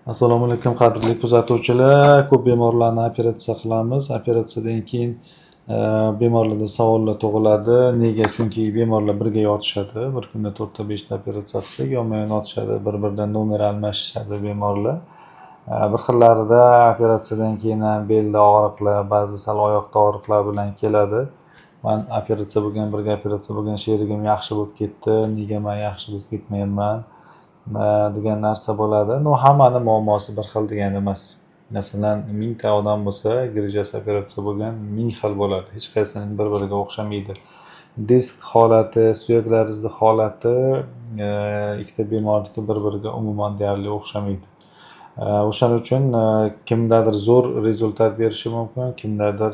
Assalomu alaykum qadrli kuzatuvchilar. Ko'p bemorlarni operatsiya qilamiz. Operatsiyadan keyin bemorlarda savollar tug'iladi. Nega? Chunki bemorlar birga yotishadi. Bir kunda 4 ta 5 ta operatsiya qilsak, yonma-yon yotishadi, bir-biridan nomer almashishadi bemorlar. Bir xillarida operatsiyadan keyin ham belda og'riqlar, ba'zi sal oyoqda og'riqlar bilan keladi. Men birga operatsiya bo'lgan sherigim yaxshi bo'lib ketdi. Nega men yaxshi bo'lib ketmayapman? Degan narsa bo'ladi. Hammani muammosi bir xil degani emas. Masalan, 1000 ta odam bo'lsa, grejasi operatsiya bo'lgan 1000 xil bo'ladi. Hech qaysisining bir-biriga o'xshamaydi. Disk holati, suyaklaringizni holati ikkita bemorniki bir-biriga umuman deyarli o'xshamaydi. O'shaning uchun kimdadir zo'r rezultat berishi mumkin, kimdadir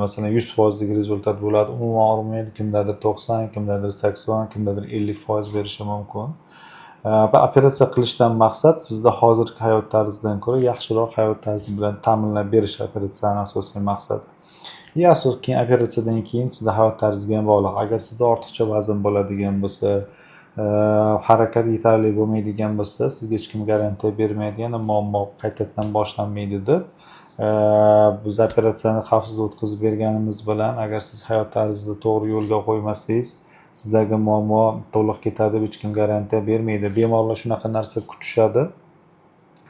masalan 100% rezultat bo'ladi, umuman og'rimaydi, kimdadir 90, kimdadir 80, kimdadir 50% berishi mumkin. Operatsiya qilishdan maqsad sizda hozirgi hayot tarzidan ko'ra yaxshiroq hayot tarzi bilan ta'minlab berish operatsiyani asosiy maqsadi. Keyin operatsiyadan keyin sizda hayot tarziga ham bog'liq. Agar sizda ortiqcha vazn bo'ladigan bo'lsa, harakat yetarli bo'lmaydigan bo'lsa, sizga hech kim garantiya bermaydi, yana muammo qaytadan boshlanmaydi deb. Biz operatsiyani xavfsiz o'tkazib berganimiz bilan, agar siz hayot tarzini to'g'ri yo'lga qo'ymasangiz, sizdagi muammo to'liq ketadi deb hech kim garantiya bermaydi. Bemorlar shunaqa narsa kutishadi.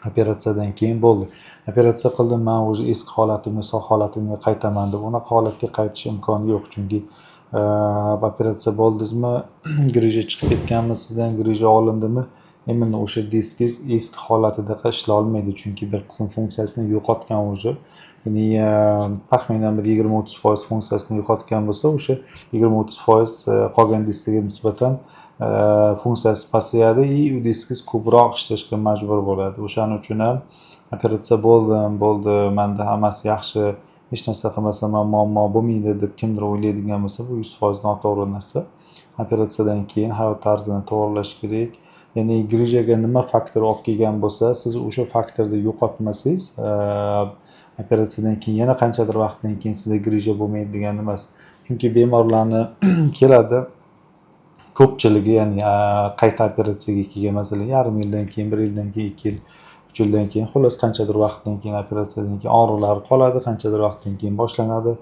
Operatsiyadan keyin bo'ldi. Operatsiya qildim, men o'zi eski holatimga, sog' holatimga qaytaman deb, unaqa holatga qaytish imkoni yo'q. Chunki operatsiya bo'ldingizmi, grija chiqib ketganmi, sizdan grija olindimi, именно o'sha diskingiz eski holatidaqa ishlay olmaydi. Chunki bir qism funksiyasini yo'qotgan o'zi. Ya'ni taxminan bir 20-30% funksiyasini yo'qotgan bo'lsa, o'sha 20-30% qolgan diskiga nisbatan funksiyasi pasayadi u diskingiz ko'proq ishlashga majbur bo'ladi. O'shaning uchun ham operatsiya bo'ldi, menda hammasi yaxshi, hech narsa qilmasam ham muammo bo'lmaydi deb kimdir o'ylaydigan bo'lsa, bu 100% noto'g'ri narsa. Operatsiyadan keyin hayot tarzini to'g'irlash kerak. Ya'ni grijaga nima faktor olib kelgan bo'lsa, siz o'sha faktorni yo'qotmasangiz, operatsiyadan keyin yana qanchadir vaqtdan keyin sizda grija bo'lmaydi degani emas. Chunki bemorlarni keladi, ko'pchiligi ya'ni qayta operatsiyaga kelgan, masalan, yarim yildan keyin, 1 yildan keyin, 2 yil, 3 yildan keyin, xullas qanchadir vaqtdan keyin operatsiyadan keyin og'riqlar qoladi, qanchadir vaqtdan keyin boshlanadi.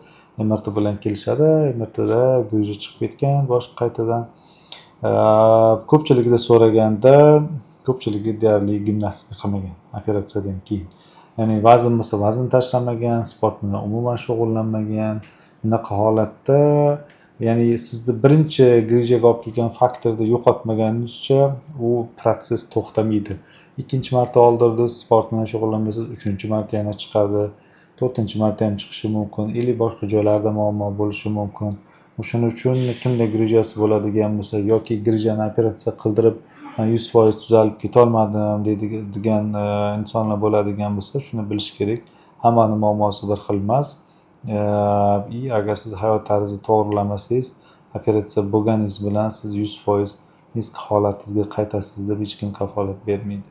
MRT bilan kelishadi, MRTda grija chiqib ketgan, boshqa qaytadan ko'pchiligida so'raganda, ko'pchiligi deyarli gimnastika qilmagan operatsiyadan keyin. Ya'ni vazn bo'lsa vazn tashlamagan, sport bilan umuman shug'ullanmagan. Bunaqa holatda, ya'ni sizni birinchi grijaga olib kelgan faktorni yo'qotmaguningizcha u proses to'xtamaydi. Ikkinchi marta oldirdingiz, sport bilan shug'ullanmasangiz, uchinchi marta yana chiqadi, to'rtinchi marta ham chiqishi mumkin, yoki boshqa joylarda muammo bo'lishi mumkin. O'shaning uchun kimda grijasi bo'ladigan bo'lsa yoki grijani operatsiya qildirib 100% tuzalib ketolmadim degan insonlar bo'ladigan bo'lsa, shuni bilish kerak. Hammani muammosi bir xil emas. Agar siz hayot tarzini to'g'rilamasangiz, operatsiya bo'lganingiz bilan siz 100% eski holatingizga qaytasiz deb hech kim kafolat bermaydi.